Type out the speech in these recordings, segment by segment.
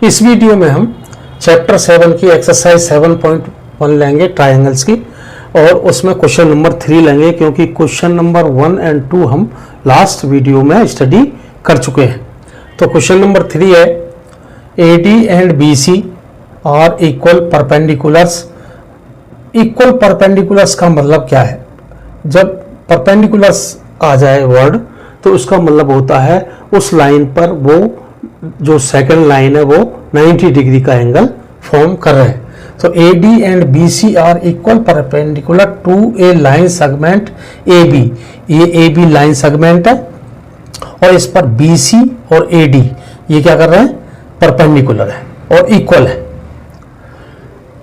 इस वीडियो में हम चैप्टर 7 की एक्सरसाइज 7.1 लेंगे ट्रायंगल्स की, और उसमें क्वेश्चन नंबर 3 लेंगे, क्योंकि क्वेश्चन नंबर 1 और 2 हम लास्ट वीडियो में स्टडी कर चुके हैं। तो क्वेश्चन नंबर 3 है AD and BC are equal perpendiculars. Equal perpendiculars का मतलब क्या है? जब परपेंडिकुलर्स आ जाए वर्ड तो उसका मतलब होता है उस लाइन पर वो जो सेकंड लाइन है वो 90 डिग्री का एंगल फॉर्म कर रहे हैं। तो AD and BC are equal perpendicular to a line segment AB। ये AB लाइन सेगमेंट है और इस पर BC और AD ये क्या कर रहे हैं? परपेंडिकुलर है और इक्वल है।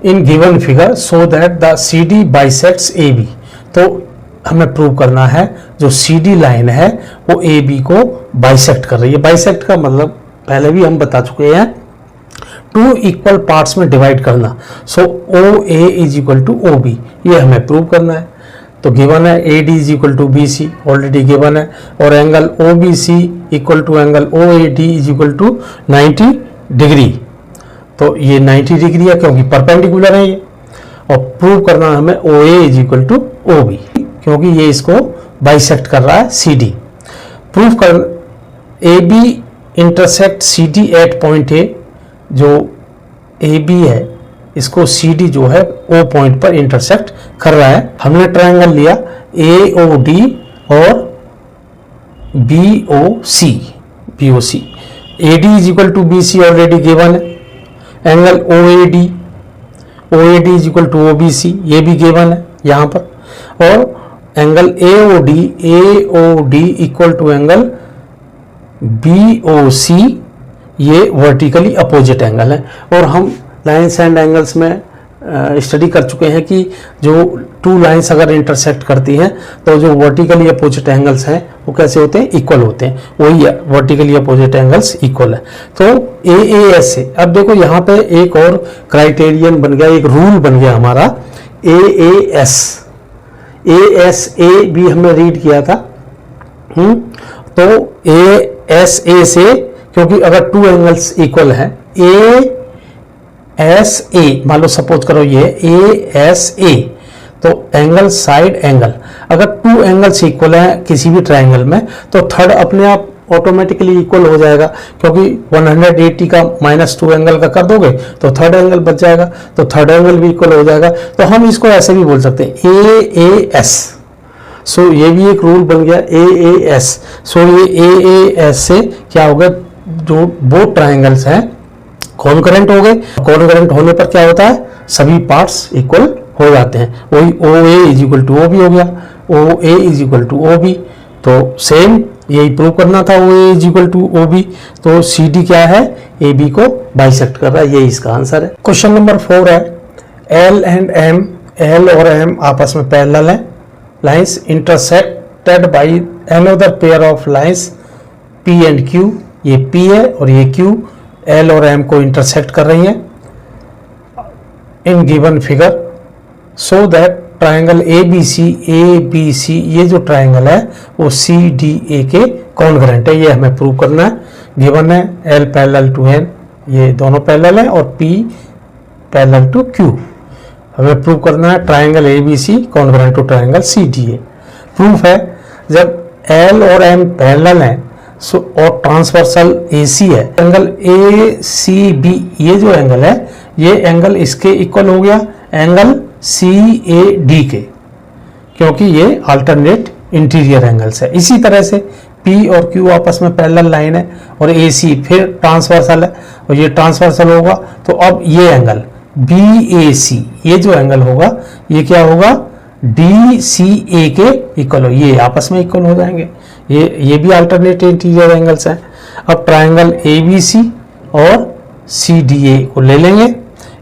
In given figure so that the CD bisects AB। तो हमें प्रूव करना है जो CD लाइन है वो AB को बाइसेक्ट कर रही है। बाइसेक्ट का मतलब पहले भी हम बता चुके हैं, टू इक्वल पार्ट्स में डिवाइड करना। So OA is equal to OB, ये हमें प्रूव करना है। तो गिवन है AD is equal to BC, already given है, और angle OBC equal to angle OAD is equal to 90 degree. तो ये 90 डिग्री है क्योंकि परपेंडिकुलर है ये, और प्रूव करना है हमें OA is equal to OB, क्योंकि ये इसको बाइसेक्ट कर रहा है CD। प्रूफ कर AB intersect CD at point A। जो AB है इसको CD जो है O पॉइंट पर इंटरसेक्ट कर रहा है। हमने ट्रायंगल लिया AOD और BOC। AD is equal to BC already given है। Angle OAD is equal to OBC, ये भी गिवन है यहाँ पर। और angle AOD equal to angle BOC, ये वर्टिकली अपोजिट एंगल है। और हम लाइन्स एंड एंगल्स में स्टडी कर चुके हैं कि जो टू लाइन्स अगर इंटरसेक्ट करती हैं तो जो वर्टिकली अपोजिट एंगल्स हैं वो कैसे होते हैं? इक्वल होते हैं। वही वर्टिकली अपोजिट एंगल्स इक्वल है। तो AAS से अब देखो यहाँ पे एक और क्राइटेरियन बन गया, एक रूल बन गया हमारा AAS। ASA भी हमने रीड किया था। तो ASA से, क्योंकि अगर टू एंगल्स इक्वल हैं, ASA मान लो सपोज करो ये ASA, तो एंगल साइड एंगल, अगर टू एंगल्स इक्वल हैं किसी भी ट्रायंगल में तो थर्ड अपने आप ऑटोमेटिकली इक्वल हो जाएगा, क्योंकि 180 का -2 एंगल का कर दोगे तो थर्ड एंगल बच जाएगा, तो थर्ड एंगल भी इक्वल हो जाएगा। तो हम इसको ऐसे भी बोल सकते हैं AAS। सो ये भी एक रूल बन गया AAS। सो ये AAS से क्या होगा? जो दो ट्रायंगल्स हैं कॉन्करेंट हो गए। कॉन्करेंट होने पर क्या होता है? सभी पार्ट्स इक्वल हो जाते हैं। वही OA is equal to OB हो गया, OA is equal to OB। तो सेम यही प्रूव करना था, OA is equal to OB। तो CD क्या है? AB को बाइसेक्ट कर रहा है, ये इसका आंसर है। क्वेश्चन नंबर 4 है L एंड M, L और M आपस में पैरेलल हैं। Lines intersected by another pair of lines P and Q। ये P है और ये Q L और M को इंटरसेक्ट कर रही हैं in given figure so that triangle ABC ये जो ट्रायंगल है वो CDA के कॉन्ग्रेंट है। ये हमें प्रूव करना है। गिवन है L पैरेलल टू N, ये दोनों पैरेलल है, और P पैरेलल टू Q। हमें प्रूव करना है triangle ABC congruent to triangle CDA। Proof है जब L और M पैरेलल हैं और ट्रांसवर्सल AC है, एंगल ACB ये जो एंगल है ये एंगल इसके इक्वल हो गया एंगल CAD के, क्योंकि ये अल्टरनेट इंटीरियर एंगल्स है। इसी तरह से P और Q आपस में पैरेलल लाइन है और AC फिर ट्रांसवर्सल है और ये ट्रांसवर्सल होगा। तो अब ये एंगल BAC ये जो एंगल होगा ये क्या होगा? DCA के इक्वल हो, ये आपस में इक्वल हो जाएंगे। ये भी अल्टरनेट इंटीरियर एंगल्स हैं। अब ट्रायंगल ABC और CDA को ले लेंगे,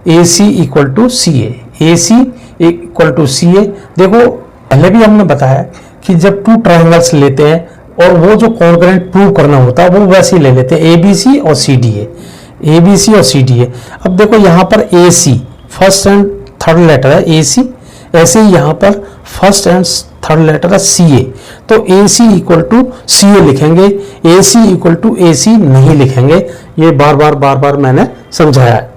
AC equal to CA, AC equal to CA। देखो पहले भी हमने बताया कि जब टू ट्रायंगल्स लेते हैं और वो जो कॉन्ग्रेंट प्रूव करना होता है वो वैसे ही ले लेते हैं, ABC और CDA, ABC और CDA। अब देखो यहाँ पर AC first and third letter है AC, ऐसे ही यहाँ पर फर्स्ट एंड थर्ड लेटर है सी ए, तो ए सी इक्वल टू सी ए लिखेंगे, ए सी इक्वल टू ए सी नहीं लिखेंगे, ये बार बार मैंने समझाया है।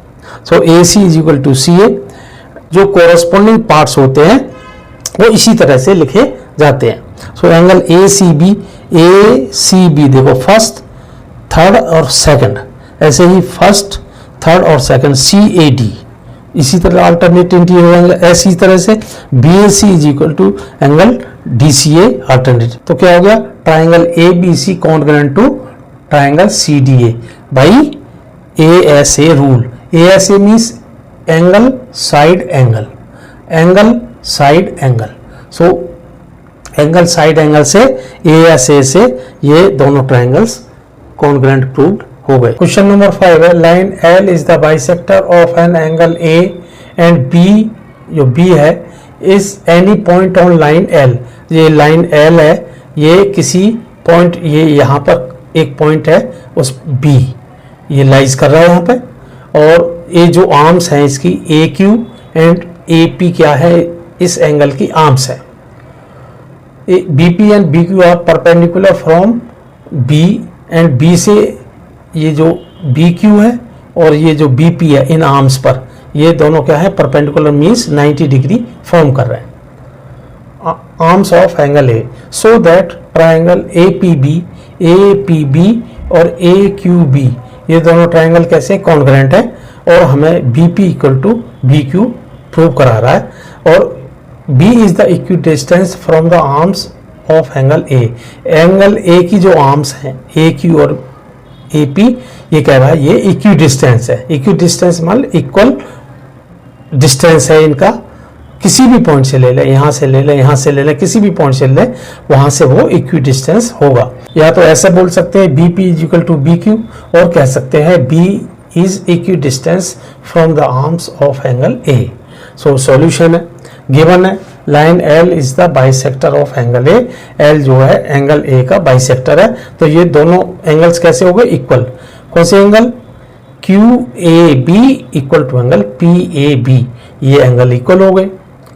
सो ए सी इज इक्वल टू सी ए, जो कोरस्पॉन्डिंग पार्ट्स होते हैं वो इसी तरह से लिखे जाते हैं। So angle A C B देखो फर्स्ट, थर्ड और सेकंड, ऐसे ही फर्स्ट, थर्ड और सेकंड, सी ए डी, इसी तरह अल्टरनेट इंटीरियर एंगल, ऐसी तरह से B A C is equal to angle D C A alternate. तो क्या हो गया, triangle A B C congruent to triangle C D A by A S A rule. A S A means angle side angle, angle side angle. So angle side angle से ए S ए से ये दोनों triangles congruent proved हो गए। Question number 5 है, line L is the bisector of an angle A and B, जो B है, is any point on line L. ये लाइन एल है, ये किसी पॉइंट, ये यहाँ पर एक पॉइंट है उस बी, ये लाइज कर रहा है यहाँ पे, और ये जो आर्म्स हैं इसकी A Q and A P क्या है, इस एंगल की आर्म्स है। B P and B Q are perpendicular from B, and B से ये जो बी क्यू है और ये जो बी पी है, इन आर्म्स पर ये दोनों क्या है, परपेंडिकुलर मीन्स 90 डिग्री फॉर्म कर रहे हैं arms of angle A, so that triangle A P B और ए क्यू बी, ये दोनों ट्राइंगल कैसे कॉन्ग्रुएंट है, और हमें B P equal to B Q prove करा रहा है, और B is the equi distance from the arms of angle A. Angle A की जो आर्म्स हैं ए क्यू और ए पी, ये कह रहा है ये इक्वी डिस्टेंस है। इक्वी डिस्टेंस मतलब इक्वल डिस्टेंस है इनका, किसी भी पॉइंट से ले ले, यहाँ से ले ले, यहाँ से ले ले, किसी भी पॉइंट से ले, वहां से वो इक्वी डिस्टेंस होगा। या तो ऐसे बोल सकते हैं B P is equal to B Q, और कह सकते हैं B is equi distance from the arms of angle A. So solution है, गिवन है line L is the bisector of angle A, L जो है एंगल ए का bisector है, तो ये दोनों एंगल्स कैसे हो गए, इक्वल। कौन से angle, Q A B equal to angle P A B, ये एंगल इक्वल हो गए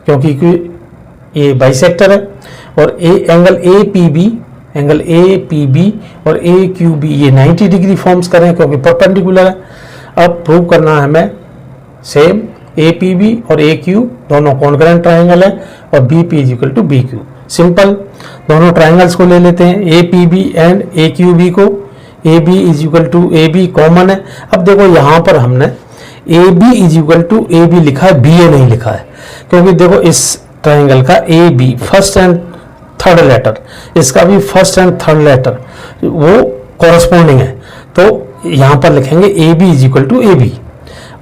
क्योंकि ये बाइसेक्टर है, और एंगल ए पी बी और ए क्यू बी ये 90 डिग्री फॉर्म्स करें क्योंकि परपेंडिकुलर है। अब प्रूव करना है हमें सेम, ए पी बी और ए क्यू दोनों कॉन्ग्रुएंट ट्राइंगल है, और B P is equal to B Q. Simple, दोनों ट्राइंगल्स को ले लेते हैं, A P B and A Q B को, A B is equal to A B common है। अब देखो यहाँ पर हमने A B is equal to A B लिखा है, बी ए नहीं लिखा है, क्योंकि देखो इस ट्राइंगल का A B first and third letter, इसका भी फर्स्ट एंड थर्ड लेटर वो कॉरस्पॉन्डिंग है, तो यहाँ पर लिखेंगे A B is equal to A B.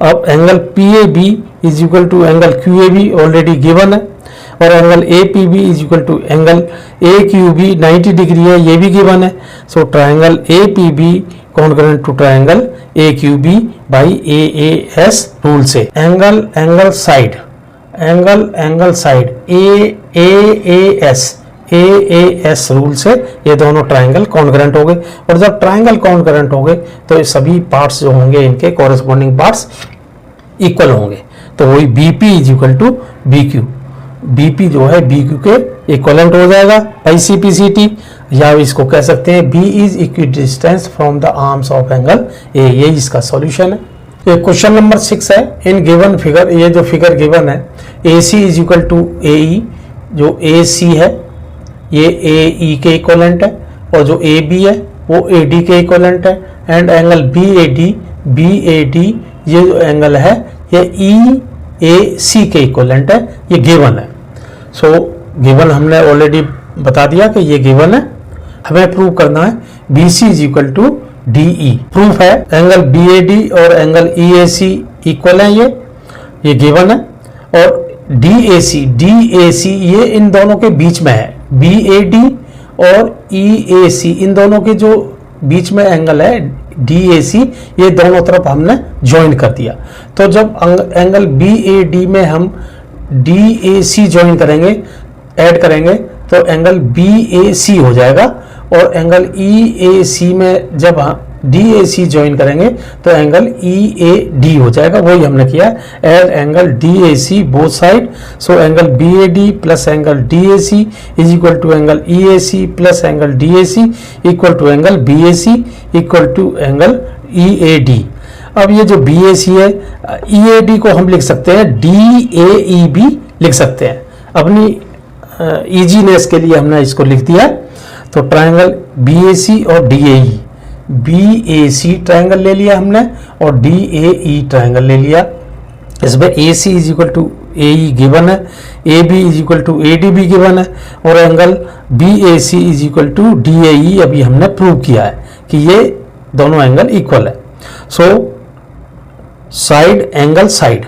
अब angle P A B is equal to angle Q A B already given है, और angle A P B is equal to angle A Q B 90 degree है, ये भी given है। So triangle A P B congruent to triangle A Q B by A S rule से। Angle side A S rule से ये दोनों triangle congruent हो गए, और जब ट्राइंगल कॉन्ग्रुएंट हो गए तो ये सभी पार्ट्स जो होंगे इनके कॉरेस्पॉन्डिंग पार्ट्स इक्वल होंगे, तो वही B P is equal to B Q, B P जो है बी क्यू के इक्वलेंट हो जाएगा by C P C T, या इसको कह सकते हैं B is equi distance from the arms of angle A, ये इसका सॉल्यूशन है। ये क्वेश्चन नंबर 6 है, इन गिवन फिगर, ये जो फिगर गिवन है ए सी इज इक्वल टू ए ई, जो ए सी है ये ए ई के इक्वलेंट है, और जो ए बी है वो ए डी के इक्वलेंट है, and angle B A D ये जो एंगल है ये ई ए सी के इक्वलेंट है, ये गिवन है। सो गिवन हमने ऑलरेडी बता दिया कि ये गिवन है, हमें प्रूव करना है B C is equal to D E. Proof है एंगल बी ए डी और angle E A C equal है, ये गिवन है, और डी ए सी ये इन दोनों के बीच में है, बी ए डी और ई ए सी इन दोनों के जो बीच में एंगल है डी ए सी, ये दोनों तरफ हमने ज्वाइन कर दिया। तो जब एंगल बी ए डी में हम डी ए सी ज्वाइन करेंगे, ऐड करेंगे, तो एंगल बी ए सी हो जाएगा, और एंगल ई ए सी में जब DAC ज्वाइन करेंगे तो एंगल EAD हो जाएगा, वही हमने किया add angle DAC both side. So angle BAD plus angle DAC is equal to angle EAC plus angle DAC equal to angle BAC equal to angle EAD। अब ये जो BAC है, EAD को हम लिख सकते हैं DAEB लिख सकते हैं, अपनी इजीनेस के लिए हमने इसको लिख दिया। तो ट्रायंगल BAC और DAE, BAC ट्रायंगल ले लिया हमने और DAE ट्रायंगल ले लिया। इसमें AC is equal to AE given है, AB is equal to AD भी गिवन है और angle BAC is equal to DAE अभी हमने प्रूव किया है कि ये दोनों एंगल इक्वल है। So side angle side,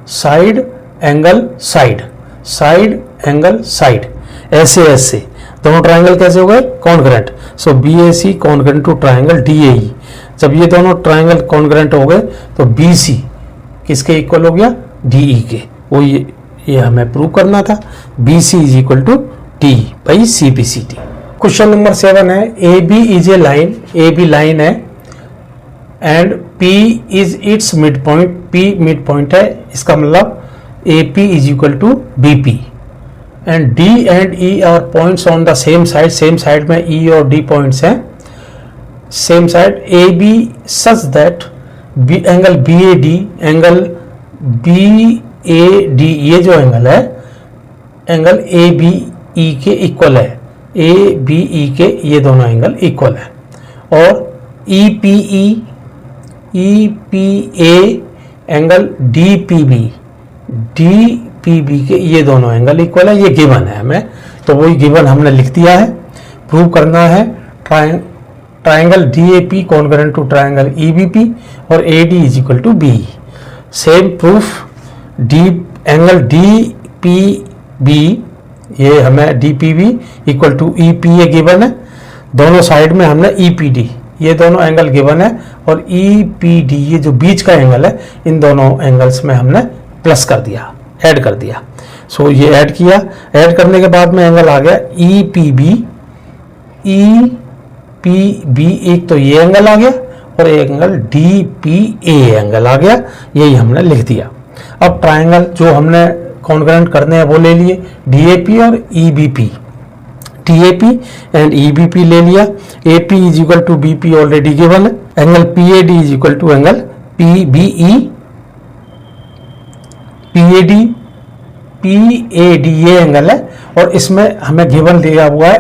side angle side, side angle side, ऐसे ऐसे दोनों ट्रायंगल कैसे हो गए? Congruent. So BAC congruent to triangle DAE। जब ये दोनों ट्रायंगल कॉन्ग्रेंट हो गए तो BC किसके इक्वल हो गया? DE के। वो ये हमें प्रूव करना था। BC is equal to DE by CBCD। Question number 7 है, AB is a line, AB line है and P is its mid point, P mid point है, इसका मतलब AP is equal to BP and D and E are points on the same side, same side में E और D points हैं, same side AB such that angle BAD, angle BAD ये जो angle है angle ABE के equal है, ABE के ये दोनों एंगल इक्वल है और EPA एंगल DPB के ये दोनों एंगल इक्वल है, ये गिवन है हमें, तो वही गिवन हमने लिख दिया है। प्रूव करना है triangle DAP congruent to triangle EBP और AD is equal to BE। Same proof angle DPB, ये हमें DPB equal to EPA given है, दोनों साइड में हमने EPD ये दोनों एंगल गिवन है और EPD ये जो बीच का एंगल है, इन दोनों एंगल्स में हमने प्लस कर दिया, ऐड कर दिया। सो ये ऐड किया, ऐड करने के बाद में एंगल आ गया EPB, एक तो ये एंगल आ गया और एक एंगल DPA एंगल आ गया, यही हमने लिख दिया। अब ट्रायंगल जो हमने कॉन्ग्रेंट करने हैं वो ले लिए, DAP और EBP, TAP एंड EBP ले लिया। AP is equal to BP already given है, angle PAD is equal to angle PBE, PAD ये एंगल है और इसमें हमें गिवन दिया हुआ है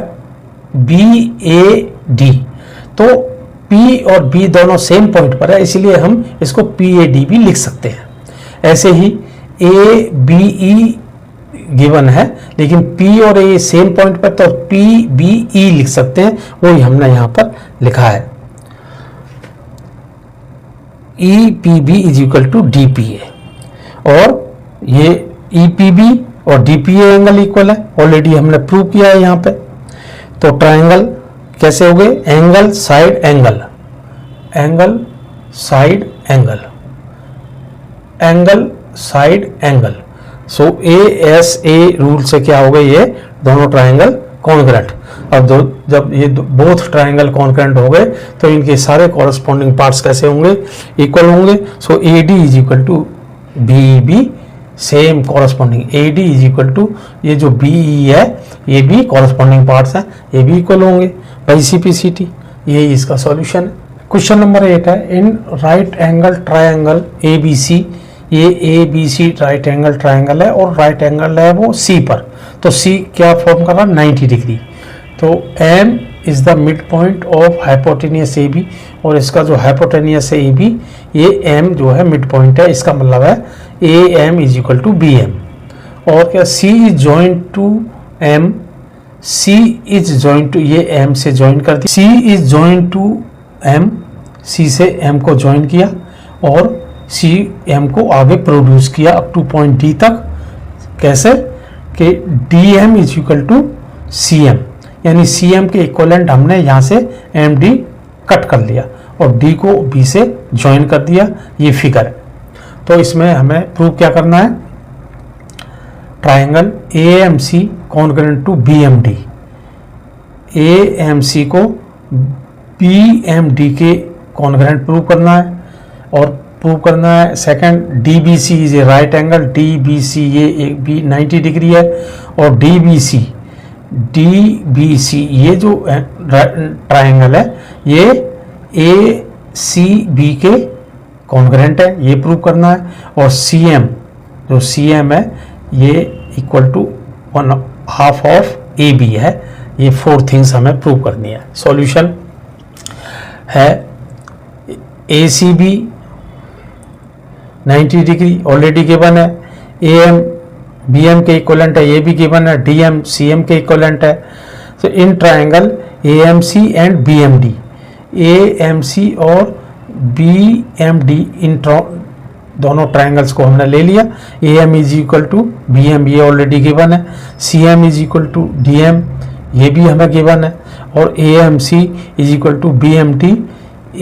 BAD, तो P और B दोनों सेम पॉइंट पर है, इसलिए हम इसको PAD भी लिख सकते हैं। ऐसे ही ABE गिवन है लेकिन P और A सेम पॉइंट पर, तो PBE लिख सकते हैं, वही हमने यहां पर लिखा है। EPB is equal to DPA और ये EPB और DPA एंगल इक्वल है, ऑलरेडी हमने प्रूव किया है यहाँ पे। तो ट्रायंगल कैसे हो गए? Angle side angle, angle side angle, angle side angle. So ASA rule से क्या हो गए? ये दोनों ट्रायंगल कॉन्ग्रेंट। अब जब ये बोथ ट्रायंगल कॉन्ग्रेंट हो गए तो इनके सारे कॉरस्पॉन्डिंग पार्ट्स कैसे होंगे? इक्वल होंगे। So AD is equal to BEB, same corresponding AD is equal to ये जो BE है, ये भी कॉरस्पॉन्डिंग पार्ट्स हैं, ये भी इक्वल होंगे बाई CPCT। यही इसका सॉल्यूशन है। क्वेश्चन नंबर 8 है, in right angle triangle ABC, ये ABC राइट एंगल ट्रायंगल है और राइट एंगल है वो C पर, तो C क्या फॉर्म कर रहा है? 90 डिग्री। तो M is the mid point of hypotenuse AB और इसका जो हाइपोटेनियस है AB, ये M जो है मिड पॉइंट है, इसका मतलब है AM is equal to BM। और क्या? C is joint to M, C is joint to, ये M से जॉइन कर दिया, C is joint to M, C से M को जॉइन किया और C M को आगे प्रोड्यूस किया अप टू पॉइंट D तक। कैसे? कि DM is equal to CM, यानी CM के इक्वलेंट हमने यहाँ से MD कट कर लिया और D को B से ज्वाइन कर दिया, ये फिगर है। तो इसमें हमें प्रूव क्या करना है? Triangle AMC congruent to BMD, AMC को BMD के कॉन्ग्रेंट प्रूव करना है और प्रूव करना है। Second, DBC is a right angle, DBC ये एक भी 90 डिग्री है और DBC ये जो ट्राइंगल है ये ACB के कॉन्ग्रेंट है, ये प्रूव करना है। और CM जो CM है ये इक्वल टू 1/2 ऑफ AB है। ये 4 थिंग्स हमें प्रूव करनी है। सॉल्यूशन है ACB 90 डिग्री ऑलरेडी गिवन है, AM BM के इक्वलेंट है, ये भी गिवन है, DM CM के इक्वलेंट है। तो इन triangle AMC and BMD, AMC और BMD इन दोनों ट्राइंगल्स को हमने ले लिया। AM is equal to BM ये ऑलरेडी गिवन है, CM is equal to DM ये भी हमें गिवन है, और AMC is equal to BMD।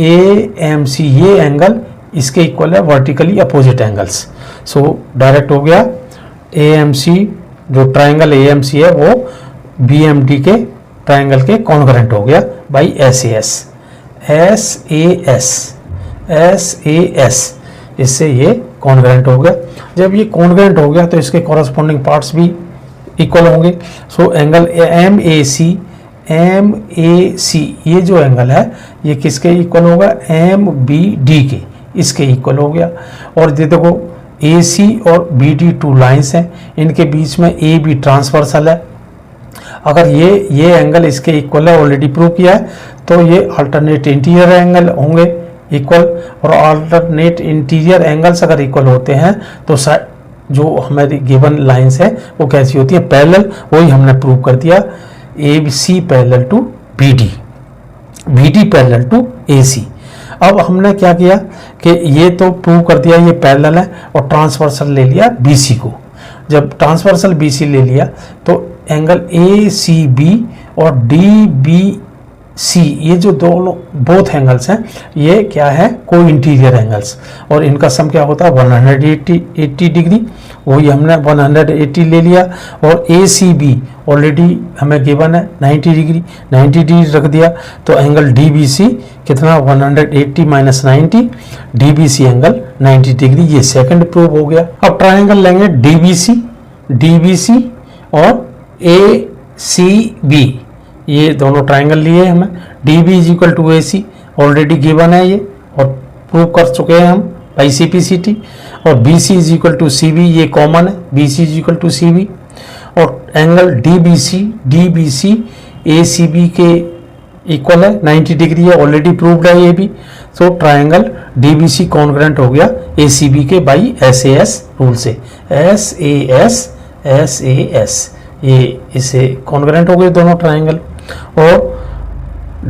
AMC ये एंगल इसके इक्वल है vertically opposite angles. So direct हो गया AMC जो ट्राइंगल AMC है वो BMD के ट्राइंगल के कॉन्ग्रेंट हो गया बाई SAS। इससे ये कॉन्ग्रेंट हो गया। जब ये कॉन्ग्रेंट हो गया तो इसके कॉरस्पॉन्डिंग पार्ट्स भी इक्वल होंगे। सो एंगल MAC ये जो एंगल है ये किसके इक्वल होगा, MBD के, इसके इक्वल हो गया। और ये देखो AC और BD 2 लाइंस हैं, इनके बीच में AB ट्रांसवर्सल है। अगर ये एंगल इसके इक्वल है, ऑलरेडी प्रूव किया है, तो ये अल्टरनेट इंटीरियर एंगल होंगे इक्वल। और अल्टरनेट इंटीरियर एंगल्स अगर इक्वल होते हैं तो जो हमारी गिवन लाइंस है वो कैसी होती है, पैरेलल। वही हमने प्रूव कर दिया, AC parallel to BD, BD parallel to AC। अब हमने क्या किया कि ये तो प्रूव कर दिया ये पैरेलल है और ट्रांसवर्सल ले लिया BC को। जब ट्रांसवर्सल BC ले लिया तो एंगल ACB और DBC ये जो दोनों बोथ एंगल्स हैं ये क्या है, को इंटीरियर एंगल्स, और इनका सम क्या होता है 180 डिग्री। वही हमने 180 ले लिया। और ACB ऑलरेडी हमें गिवन है 90 डिग्री रख दिया। तो एंगल DBC कितना 180 माइनस 90, DBC एंगल 90 डिग्री। ये सेकंड प्रूव हो गया। अब ट्राइंगल लेंगे DBC और ACB, ये दोनों ट्राइंगल लिए हमें। DB is equal to AC already given है ये और प्रूव कर चुके हैं हम बाई CPCT। और BC is equal to CB ये कॉमन है, BC is equal to CB। और एंगल DBC ACB के इक्वल है, 90 डिग्री है, ऑलरेडी प्रूव्ड है ये भी। तो ट्राइंगल DBC कॉन्ग्रेंट हो गया ACB के बाई SAS रूल से। SAS ये इसे कॉन्ग्रेंट हो गए दोनों ट्राइंगल। और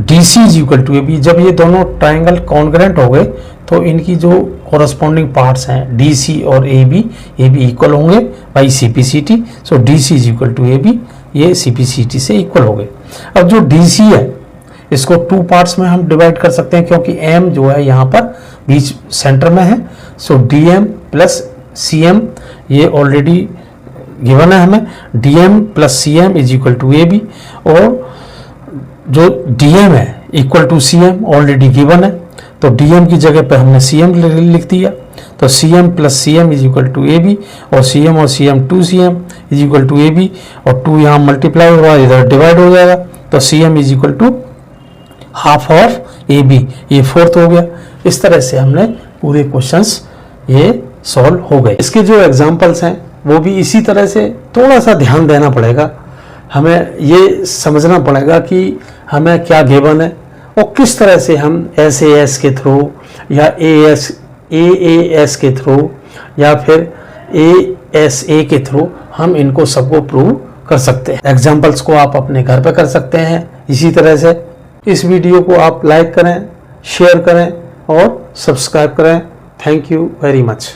DC is equal to AB, जब ये दोनों ट्राइंगल कॉन्ग्रेंट हो गए तो इनकी जो कॉरस्पॉन्डिंग पार्ट्स हैं DC और AB इक्वल होंगे by CPCT। So DC is equal to AB, ये CPCT से इक्वल हो गए। अब जो DC है इसको 2 पार्ट्स में हम डिवाइड कर सकते हैं क्योंकि M जो है यहाँ पर बीच सेंटर में है। सो DM प्लस CM ये ऑलरेडी गिवन है हमें, DM plus CM is equal to AB। और जो DM है equal to CM already given है, तो DM की जगह पे हमने CM लिख दिया। तो CM plus CM is equal to AB, और CM 2CM is equal to AB, और 2 यहाँ मल्टीप्लाई होगा, इधर डिवाइड हो जाएगा। तो CM is equal to half of AB, ये 4th हो गया। इस तरह से हमने पूरे क्वेश्चंस ये सॉल्व हो गए। इसके जो एग्जांपल्स हैं वो भी इसी तरह से थोड़ा सा ध्यान देना पड़ेगा। हमें ये समझना पड़ेगा कि हमें क्या गिवन है और किस तरह से हम SAS के थ्रू या AAS के थ्रू या फिर ASA के थ्रू हम इनको सबको प्रूव कर सकते हैं। एग्जाम्पल्स को आप अपने घर पे कर सकते हैं। इसी तरह से इस वीडियो को आप लाइक करें, शेयर करें और सब्सक्राइब करें। Thank you very much.